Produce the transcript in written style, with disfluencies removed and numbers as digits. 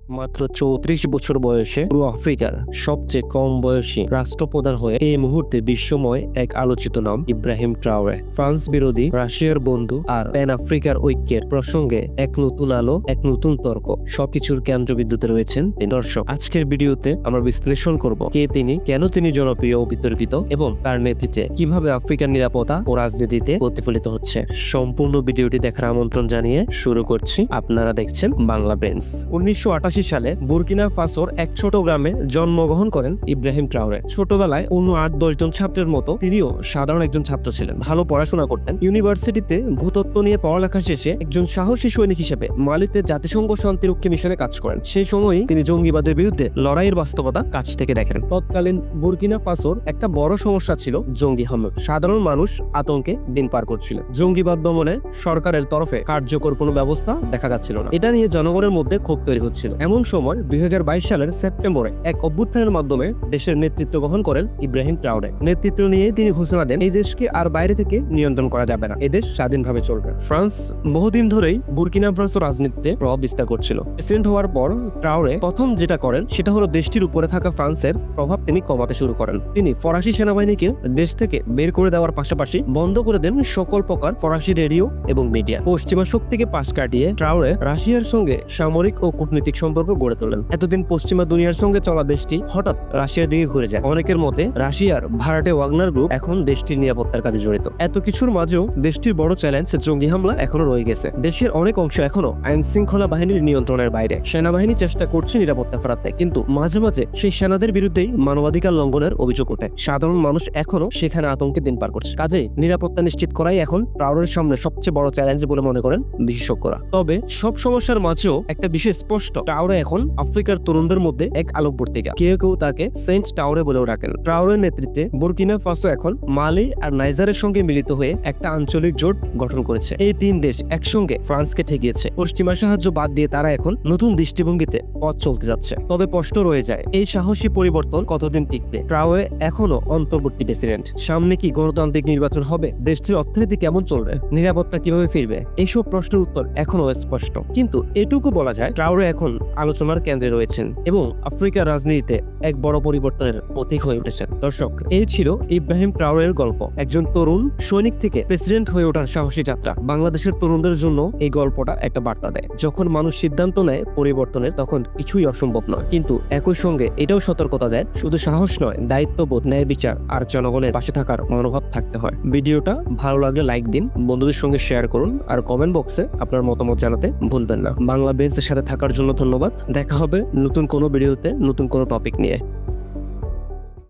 মাত্র ৩৪ বছর বয়সে পুরো আফ্রিকার সবচেয়ে কম বয়সী রাষ্ট্রপ্রধান হয়ে এই মুহূর্তে বিশ্বময় এক আলোচিত নাম ইব্রাহিম ট্রাওরে। ফ্রান্স বিরোধী, রাশিয়ার বন্ধু আর প্যান আফ্রিকার ঐক্যের প্রসঙ্গে এক নতুন আলো, এক নতুন তর্ক, সবকিছুর কেন্দ্রবিন্দুতে রয়েছেন তিনি। দর্শক, আজকের ভিডিওতে আমরা বিশ্লেষণ করব কে তিনি, কেন তিনি জনপ্রিয় ও বিতর্কিত এবং তার নেতৃত্বে কিভাবে আফ্রিকার নিরাপত্তা ও রাজনীতিতে প্রতিফলিত হচ্ছে। সম্পূর্ণ ভিডিওটি দেখার আমন্ত্রণ জানিয়ে শুরু করছি। আপনারা দেখছেন বাংলা বেঞ্চ। 1988 সালে বুর্কিনা ফাসোর এক ছোট গ্রামে জন্মগ্রহণ করেন ইব্রাহিম ট্রাওরে। ছোটবেলায় অন্য 8-10 জন ছাত্রের মতো তিনিও সাধারণ একজন ছাত্র ছিলেন। ভালো পড়াশোনা করতেন। ইউনিভার্সিটিতে ভূতত্ত্ব নিয়ে পড়ালেখা শেষে একজন সাহসী সৈনিক হিসেবে মালিতে জাতিসংঘ শান্তিরক্ষী মিশনে কাজ করেন। সেই সময়ই তিনি জঙ্গিবাদের বিরুদ্ধে লড়াইয়ের বাস্তবতা কাছ থেকে দেখেন। তৎকালীন বুর্কিনা ফাসোর একটা বড় সমস্যা ছিল জঙ্গি হামলা। সাধারণ মানুষ আতঙ্কে দিন পার করছিল। জঙ্গিবাদ দমনে সরকারের তরফে কার্যকর কোনো ব্যবস্থা দেখা যাচ্ছিল না। এটা নিয়ে জনগণের মধ্যে ক্ষোভ তৈরি হচ্ছিল। এমন সময় 2022 সালের সেপ্টেম্বরে এক অভ্যুত্থানের মাধ্যমে দেশের নেতৃত্ব গ্রহণ করেন ইব্রাহিম ট্রাওরে। নেতৃত্ব নিয়ে তিনি ঘোষণা দেন, এই দেশকে আর বাইরে থেকে নিয়ন্ত্রণ করা যাবে না, এদেশ স্বাধীনভাবে চলবে। ফ্রান্স বহুদিন ধরেই বুর্কিনা ফাসো রাজনীতিতে প্রভাব বিস্তার করছিল। প্রেসিডেন্ট হওয়ার পর ট্রাওরে প্রথম যেটা করেন সেটা হলো দেশটির উপরে থাকা ফ্রান্সের প্রভাব তিনি কমাতে শুরু করেন। তিনি ফরাসি সেনাবাহিনীকে দেশ থেকে বের করে দেওয়ার পাশাপাশি বন্ধ করে দেন সকল প্রকার ফরাসি রেডিও এবং মিডিয়া। পশ্চিমা শক্তিকে পাশ কাটিয়ে ট্রাওরে রাশিয়ার সঙ্গে সামরিক ও কূটনৈতিক সম্পর্ক গড়ে তোলেন। এতদিন পশ্চিমা দুনিয়ার সঙ্গে চলা দেশটি হঠাৎ রাশিয়ার দিকে ঘুরে যায়। অনেকের মতে রাশিয়ার ভাড়াটে ওয়াগনার গ্রুপ এখন দেশটির নিরাপত্তার কাজে জড়িত। এত কিছুর মাঝেও দেশটির বড় চ্যালেঞ্জ জঙ্গি হামলা এখনো রয়ে গেছে। দেশের অনেক অংশ এখনো আইন শৃঙ্খলা বাহিনীর নিয়ন্ত্রণের বাইরে। সেনাবাহিনী চেষ্টা করছে নিরাপত্তা ফেরাতে, কিন্তু মাঝে মাঝে সেই সেনাদের বিরুদ্ধেই মানবাধিকার লঙ্ঘনের অভিযোগ ওঠে। সাধারণ মানুষ এখনো সেখানে আতঙ্কে দিন পার করছে। কাজেই নিরাপত্তা নিশ্চিত করাই এখন ট্রাওরের সামনে সবচেয়ে বড় চ্যালেঞ্জ বলে মনে করেন বিশেষজ্ঞরা। তবে সব সমস্যার মাঝেও একটা বিষয় স্পষ্ট, ট্রাওরে এখন আফ্রিকার তরুণদের মধ্যে এক আলোকবর্তিকা। কেউ কেউ তাকে সেন্ট ট্রাওরে বলেও ডাকেন। ট্রাওরের নেতৃত্বে বুর্কিনা ফাসো এখন মালি আর নাইজারের সঙ্গে মিলিত হয়ে একটা আঞ্চলিক জোট গঠন করেছে। এই তিন দেশ একসঙ্গে ফ্রান্সকে ঠেকিয়েছে। পশ্চিমা সাহায্য বাদ দিয়ে তারা এখন নতুন দৃষ্টিভঙ্গিতে পথ চলতে যাচ্ছে। তবে প্রশ্ন রয়ে যায়, এই সাহসী পরিবর্তন কতদিন টিকবে? ট্রাওরে এখনো অন্তর্বর্তী প্রেসিডেন্ট। সামনে কি গণতান্ত্রিক নির্বাচন হবে? দেশটির অর্থনীতি কেমন চলবে? নিরাপত্তা কিভাবে ফিরবে? এইসব প্রশ্নের উত্তর এখনো স্পষ্ট। কিন্তু এটুকু বলা যায়, ট্রাওরে এখন আলোচনার কেন্দ্রে রয়েছেন এবং আফ্রিকার রাজনীতিতে এক বড় পরিবর্তনের প্রতীক হয়ে উঠেছেন। দর্শক, এই ছিল ইব্রাহিম ট্রাওরের গল্প। একজন তরুণ সৈনিক থেকে প্রেসিডেন্ট হয়ে ওঠার সাহসী যাত্রা। বাংলাদেশের তরুণদের জন্য এই গল্পটা একটা বার্তা দেয়। যখন মানুষ সিদ্ধান্ত নেয় পরিবর্তনের, তখন কিছুই অসম্ভব নয়। কিন্তু একই সঙ্গে এটাও সতর্কতা দেয়, শুধু সাহস নয়, দায়িত্ববোধ, ন্যায় বিচার আর জনগণের পাশে থাকার মনোভাব থাকতে হয়। ভিডিওটা ভালো লাগলে লাইক দিন, বন্ধুদের সঙ্গে শেয়ার করুন আর কমেন্ট বক্সে আপনার মতামত জানাতে ভুলবেন না। বাংলা বেঞ্চের সাথে থাকার জন্য ধন্যবাদ। দেখা হবে নতুন কোনো ভিডিওতে, নতুন কোনো টপিক নিয়ে।